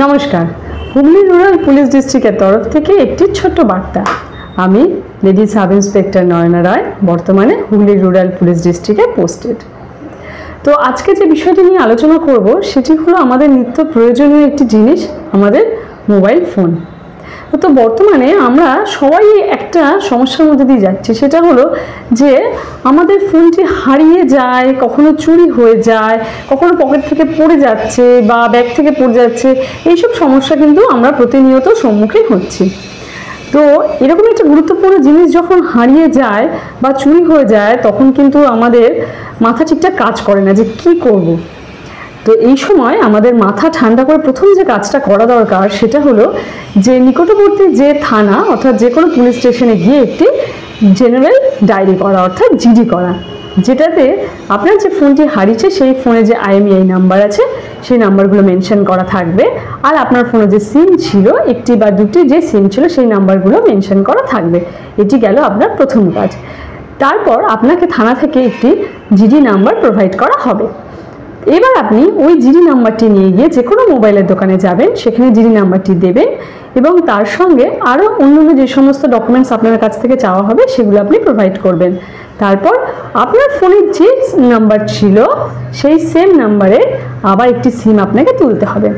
নমস্কার, Hooghly rural police ডিস্ট্রিক্টের তরফ থেকে একটি ছোট্ট বার্তা। আমি লেডি সাব ইন্সপেক্টর নয়না রায়, বর্তমানে হুগলি রুরাল পুলিশ ডিস্ট্রিক্টে পোস্টেড। তো আজকে যে বিষয়টি নিয়ে আলোচনা করব সেটি হলো আমাদের নিত্য প্রয়োজনীয় একটি জিনিস, আমাদের মোবাইল ফোন। তো বর্তমানে আমরা সবাই একটা সমস্যার মধ্যে দিয়ে যাচ্ছি, সেটা হলো যে আমাদের ফোনটি হারিয়ে যায়, কখনো চুরি হয়ে যায়, কখনো পকেট থেকে পড়ে যাচ্ছে বা ব্যাগ থেকে পড়ে যাচ্ছে। এইসব সমস্যা কিন্তু আমরা প্রতিনিয়ত সম্মুখীন হচ্ছি। তো এরকম একটা গুরুত্বপূর্ণ জিনিস যখন হারিয়ে যায় বা চুরি হয়ে যায়, তখন কিন্তু আমাদের মাথা ঠিকঠাক কাজ করে না যে কি করব। তো এই সময় আমাদের মাথা ঠান্ডা করে প্রথম যে কাজটা করা দরকার সেটা হলো যে নিকটবর্তী যে থানা অর্থাৎ যে কোনো পুলিশ স্টেশনে গিয়ে একটি জেনারেল ডায়েরি করা অর্থাৎ জিডি করা, যেটাতে আপনার যে ফোনটি হারিয়েছে সেই ফোনে যে IMEI নাম্বার আছে সেই নাম্বারগুলো মেনশন করা থাকবে, আর আপনার ফোনে যে সিম ছিল একটি বা দুটি যে সিম ছিল সেই নাম্বারগুলো মেনশন করা থাকবে। এটি গেল আপনার প্রথম কাজ। তারপর আপনাকে থানা থেকে একটি জিডি নাম্বার প্রোভাইড করা হবে। এবার আপনি ওই জিডি নাম্বারটি নিয়ে গিয়ে যে কোনো মোবাইলের দোকানে যাবেন, সেখানে জিডি নাম্বারটি দেবেন এবং তার সঙ্গে আরও অন্যান্য যে সমস্ত ডকুমেন্টস আপনার কাছ থেকে চাওয়া হবে সেগুলো আপনি প্রোভাইড করবেন। তারপর আপনার ফোনের যে নাম্বার ছিল সেই সেম নাম্বারে আবার একটি সিম আপনাকে তুলতে হবে।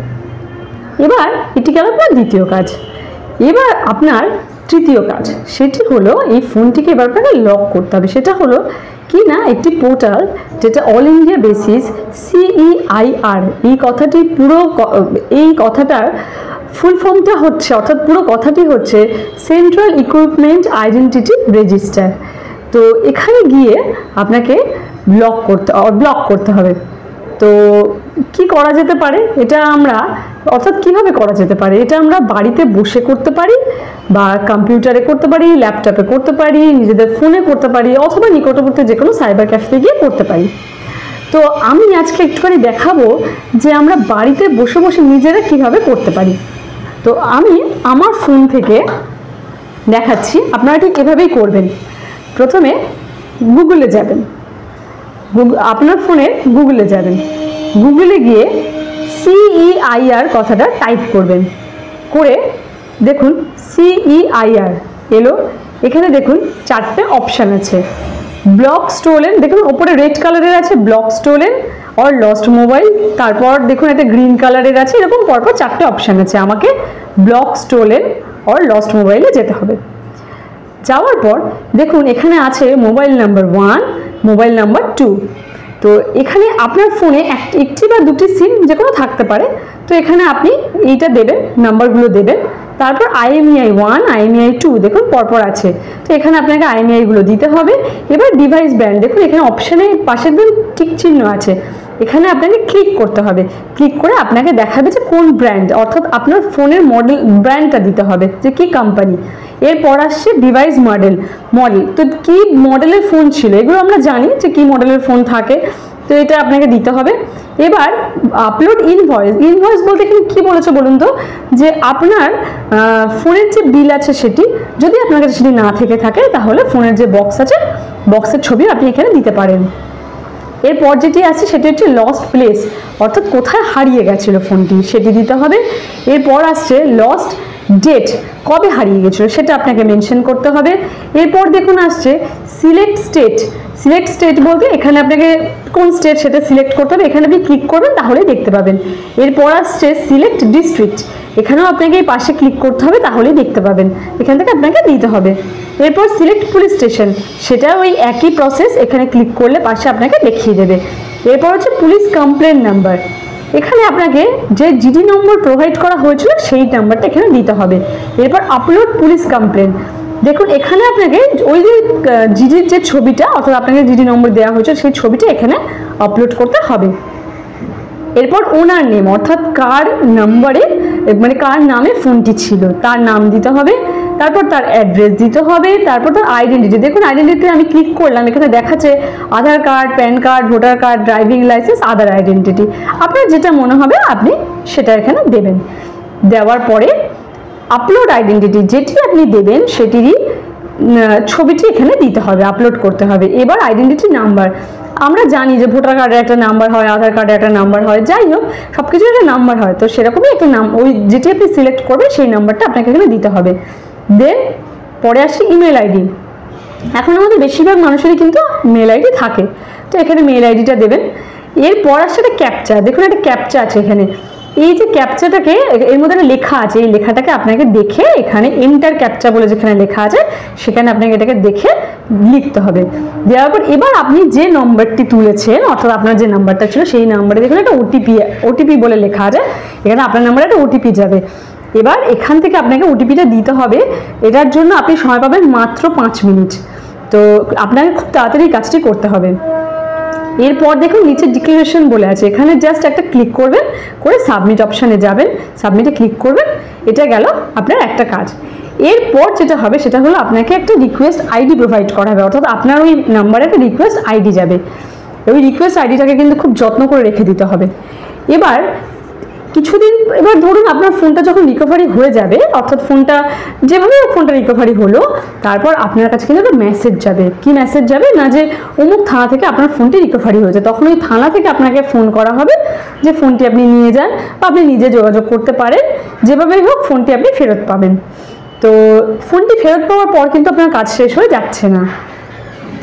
এবার এটি গেল আপনার দ্বিতীয় কাজ। এবার আপনার তৃতীয় কাজ, সেটি হলো এই ফোনটিকে এবার আপনাকে লক করতে হবে। সেটা হলো কি না, একটি পোর্টাল যেটা অল ইন্ডিয়া বেসিস CEIR, এই কথাটার ফুল ফর্মটা হচ্ছে অর্থাৎ পুরো কথাটি হচ্ছে সেন্ট্রাল ইকুইপমেন্ট আইডেন্টিটি রেজিস্টার। তো এখানে গিয়ে আপনাকে ব্লক করতে হবে। তো কি করা যেতে পারে এটা আমরা অর্থাৎ কিভাবে করা যেতে পারে এটা আমরা বাড়িতে বসে করতে পারি বা কম্পিউটারে করতে পারি, ল্যাপটপে করতে পারি, নিজেদের ফোনে করতে পারি, অথবা নিকটবর্তী যে কোনো সাইবার ক্যাফেতে গিয়ে করতে পারি। তো আমি আজকে একটুখানি দেখাবো যে আমরা বাড়িতে বসে বসে নিজেরা কিভাবে করতে পারি। তো আমি আমার ফোন থেকে দেখাচ্ছি, আপনারা ঠিক এভাবেই করবেন। প্রথমে গুগলে যাবেন, আপনার ফোনে গুগলে যাবেন, গুগলে গিয়ে CEIR কথাটা টাইপ করবেন, করে দেখুন CEIR এলো। এখানে দেখুন চারটে অপশান আছে, ব্লক স্টোলেন, দেখুন ওপরে রেড কালারের আছে block stolen or lost mobile, তারপর দেখুন একটা গ্রিন কালারের আছে, এরকম পরপর চারটে অপশান আছে। আমাকে ব্লক স্টোলেন অর লস্ট মোবাইলে যেতে হবে। যাওয়ার পর দেখুন এখানে আছে মোবাইল নাম্বার 1, মোবাইল নাম্বার 2। তো এখানে আপনার ফোনে একটি বা দুটি সিম যে কোনো থাকতে পারে। তো এখানে আপনি এইটা দেবেন, নাম্বারগুলো দেবেন, তারপর IMEI 1, IMEI 2 দেখুন পরপর আছে। তো এখানে আপনাকে IMEI গুলো দিতে হবে। এবার ডিভাইস ব্র্যান্ড, দেখুন এখানে অপশানে পাশের দিন টিক চিহ্ন আছে, এখানে আপনাকে ক্লিক করতে হবে। ক্লিক করে আপনাকে দেখাবে যে কোন ব্র্যান্ড, অর্থাৎ আপনার ফোনের মডেল ব্র্যান্ডটা দিতে হবে যে কি কোম্পানি। এরপর আসছে ডিভাইস মডেল, তো কি মডেলের ফোন ছিল এগুলো আমরা জানি যে কি মডেলের ফোন থাকে, তো এটা আপনাকে দিতে হবে। এবার আপলোড ইনভয়েস বলতে এখানে কি বলেছে বলুন তো, যে আপনার ফোনের যে বিল আছে সেটি যদি আপনার কাছে সেটি না থেকে থাকে তাহলে ফোনের যে বক্স আছে বক্সের ছবি আপনি এখানে দিতে পারেন। এরপর যেটি আছে সেটি হচ্ছে লস্ট প্লেস, অর্থাৎ কোথায় হারিয়ে গেছিল ফোনটি সেটি দিতে হবে। এরপর আসছে লস্ট ডেট, কবে হারিয়ে গেছিলো সেটা আপনাকে মেনশন করতে হবে। এরপর দেখুন আসছে সিলেক্ট স্টেট বলতে এখানে আপনাকে কোন স্টেট সেটা সিলেক্ট করতে হবে, এখানে আপনি ক্লিক করবেন তাহলেই দেখতে পাবেন। এরপর আসছে সিলেক্ট ডিস্ট্রিক্ট, এখানেও আপনাকে এই পাশে ক্লিক করতে হবে তাহলেই দেখতে পাবেন, এখান থেকে আপনাকে দিতে হবে। এরপর সিলেক্ট পুলিশ স্টেশন, সেটা ওই একই প্রসেস, এখানে ক্লিক করলে পাশে আপনাকে দেখিয়ে দেবে। এরপর হচ্ছে পুলিশ কমপ্লেন নাম্বার, এখানে আপনাকে যে জিডি নম্বর প্রোভাইড করা হয়েছিল সেই নাম্বারটা এখানে দিতে হবে। এরপর আপলোড পুলিশ কমপ্লেন, দেখুন এখানে আপনাকে ওই যে জিডির যে ছবিটা অর্থাৎ আপনাকে জিডি নম্বর দেওয়া হয়েছে সেই ছবিটা এখানে আপলোড করতে হবে। এরপর ওনার নেম, অর্থাৎ কার নাম্বারে মানে কার নামে ফোনটি ছিল তার নাম দিতে হবে। তারপর তার অ্যাড্রেস দিতে হবে। তারপর তার আইডেন্টিটি, দেখুন আইডেন্টিটি আমি ক্লিক করলাম, এখানে দেখাচ্ছে Aadhaar card, PAN card, voter card, driving licence, other identity, আপনার যেটা মনে হবে আপনি সেটা এখানে দেবেন। দেওয়ার পরে আপলোড আইডেন্টিটি, যেটি আপনি দেবেন সেটিরই ছবিটি এখানে দিতে হবে, আপলোড করতে হবে। এবার আইডেন্টিটি নাম্বার, আমরা জানি যে ভোটার কার্ডের একটা নাম্বার হয়, আধার কার্ডের একটা নাম্বার হয়, যাই হোক সব কিছুর একটা নাম্বার হয়, তো সেরকমই একটা ওই যেটি আপনি সিলেক্ট করবেন সেই নাম্বারটা আপনাকে এখানে দিতে হবে। দেন পরে আসছে ইমেল আইডি। এখন আমাদের বেশিরভাগ মানুষেরই কিন্তু মেল আইডি থাকে, তো এখানে মেল আইডিটা দেবেন। এরপর আসছে একটা ক্যাপচা, দেখুন একটা ক্যাপচা আছে এখানে। এই যে ক্যাপচাটাকে এর মধ্যে একটা লেখা আছে, এই লেখাটাকে আপনাকে দেখে এখানে এন্টার ক্যাপচা বলে যেখানে লেখা আছে সেখানে আপনাকে এটাকে দেখে লিখতে হবে। দেওয়ার পর এবার আপনি যে নম্বরটি তুলেছেন অর্থাৎ আপনার যে নাম্বারটা ছিল সেই নাম্বারে দেখুন একটা ওটিপি বলে লেখা আছে, এখানে আপনার নাম্বারে একটা ওটিপি যাবে। এবার এখান থেকে আপনাকে ওটিপিটা দিতে হবে, এটার জন্য আপনি সময় পাবেন মাত্র 5 মিনিট। তো আপনাকে খুব তাড়াতাড়ি কাজটি করতে হবে। এরপর দেখুন নিচে ডিক্লারেশন বলে আছে, এখানে জাস্ট একটা ক্লিক করবেন, করে সাবমিট অপশানে যাবেন, সাবমিটে ক্লিক করবেন, এটা গেল আপনার একটা কাজ। এরপর যেটা হবে সেটা হলো আপনাকে একটা রিকোয়েস্ট আইডি প্রোভাইড করা হবে, অর্থাৎ আপনার ওই নাম্বারে একটা রিকোয়েস্ট আইডি যাবে। ওই রিকোয়েস্ট আইডিটাকে কিন্তু খুব যত্ন করে রেখে দিতে হবে। এবার কিছুদিন, এবার ধরুন আপনার ফোনটা যখন রিকভারি হয়ে যাবে, অর্থাৎ ফোনটা যেভাবে ফোনটা রিকভারি হলো, তারপর আপনার কাছে কিন্তু একটা মেসেজ যাবে। কি মেসেজ যাবে না, যে অমুক থানা থেকে আপনার ফোনটি রিকভারি হয়েছে, তখন ওই থানা থেকে আপনাকে ফোন করা হবে যে ফোনটি আপনি নিয়ে যান বা আপনি নিজে যোগাযোগ করতে পারেন, যেভাবেই হোক ফোনটি আপনি ফেরত পাবেন। তো ফোনটি ফেরত পাওয়ার পর কিন্তু আপনার কাজ শেষ হয়ে যাচ্ছে না,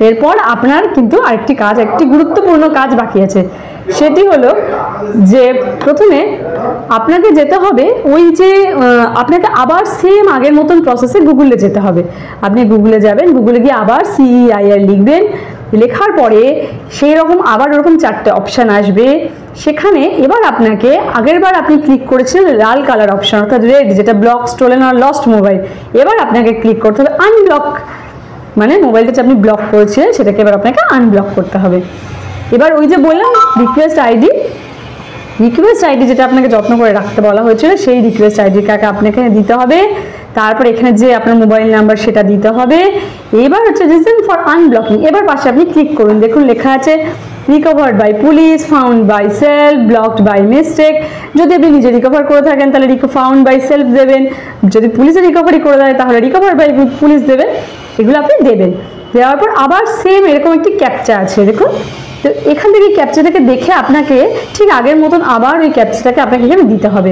এরপর আপনার কিন্তু আরেকটি কাজ, একটি গুরুত্বপূর্ণ কাজ বাকি আছে। সেটি হলো যে প্রথমে আপনাকে যেতে হবে ওই যে আপনাকে আবার সেম আগের মতন প্রসেসে গুগলে যেতে হবে। আপনি গুগলে যাবেন, গুগলে গিয়ে আবার CEIR লিখবেন, লেখার পরে সেই রকম আবার ওরকম 4টে অপশান আসবে। সেখানে এবার আপনাকে আগেরবার আপনি ক্লিক করেছিলেন লাল কালার অপশান অর্থাৎ রেড, যেটা ব্লক, স্টোলেন আর লস্ট মোবাইল, এবার আপনাকে ক্লিক করতে হবে আনব্লক, মানে মোবাইলটা যে আপনি ব্লক করেছিলেন সেটাকে এবার আপনাকে আনব্লক করতে হবে। এবার ওই যে বললাম রিকোয়েস্ট আইডি যেটা আপনাকে যত্ন করে রাখতে বলা হয়েছিল, সেই রিকোয়েস্ট আইডিটাকে আপনাকে দিতে হবে। তারপর এখানে যে আপনার মোবাইল নাম্বার সেটা দিতে হবে। এবার হচ্ছে রিজন ফর আনব্লকিং, এবার পাশে আপনি ক্লিক করুন, দেখুন লেখা আছে recovered by police, found by self, blocked by mistake. যদি আপনি নিজে রিকভার করে থাকেন তাহলে ফাউন্ড বাই সেলফ দেবেন, যদি পুলিশে রিকভারি করে দেয় তাহলে রিকভার বাই পুলিশ দেবেন, এগুলো আপনি দেবেন। দেওয়ার পর আবার সেম এরকম একটি ক্যাপচা আছে দেখুন, তো এখান থেকে ক্যাপচাটাকে দেখে আপনাকে ঠিক আগের মতন আবার ওই ক্যাপচাটাকে আপনাকে এখানে দিতে হবে।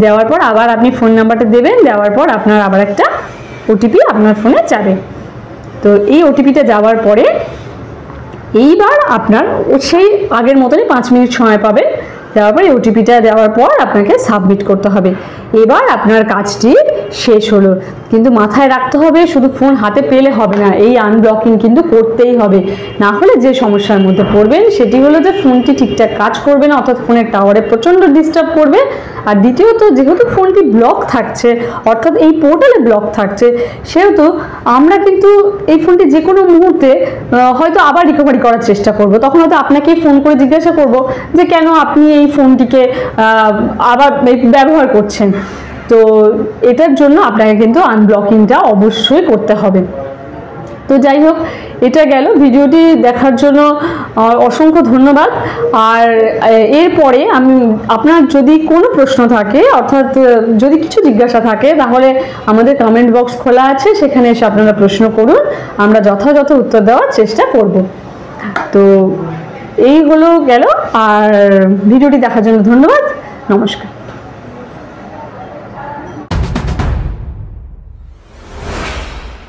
দেওয়ার পর আবার আপনি ফোন নাম্বারটা দেবেন, দেওয়ার পর আপনার আবার একটা ওটিপি আপনার ফোনে যাবে। তো এই ওটিপিটা যাওয়ার পরে এইবার আপনার সেই আগের মতনই 5 মিনিট সময় পাবেন। দেওয়ার পর ওটিপিটা দেওয়ার পর আপনাকে সাবমিট করতে হবে। এবার আপনার কাজটি শেষ হলো। কিন্তু মাথায় রাখতে হবে শুধু ফোন হাতে পেলে হবে না, এই আনব্লকিং কিন্তু করতেই হবে, না হলে যে সমস্যার মধ্যে পড়বেন সেটি হলো যে ফোনটি ঠিকঠাক কাজ করবে না, অর্থাৎ ফোনের টাওয়ারে প্রচণ্ড ডিস্টার্ব করবে। আর দ্বিতীয়ত যেহেতু ফোনটি ব্লক থাকছে অর্থাৎ এই পোর্টালে ব্লক থাকছে, সেহেতু আমরা কিন্তু এই ফোনটি যে কোনো মুহূর্তে হয়তো আবার রিকভারি করার চেষ্টা করব, তখন হয়তো আপনাকেই ফোন করে জিজ্ঞাসা করব যে কেন আপনি এই ফোনটিকে আবার ব্যবহার করছেন। তো এটার জন্য আপনাকে কিন্তু আনব্লকিংটা অবশ্যই করতে হবে। তো যাই হোক, এটা গেল। ভিডিওটি দেখার জন্য অসংখ্য ধন্যবাদ। আর এরপরে আপনার যদি কোনো প্রশ্ন থাকে অর্থাৎ যদি কিছু জিজ্ঞাসা থাকে তাহলে আমাদের কমেন্ট বক্স খোলা আছে, সেখানে এসে আপনারা প্রশ্ন করুন, আমরা যথাযথ উত্তর দেওয়ার চেষ্টা করব। তো এই হলো গেল। আর ভিডিওটি দেখার জন্য ধন্যবাদ, নমস্কার।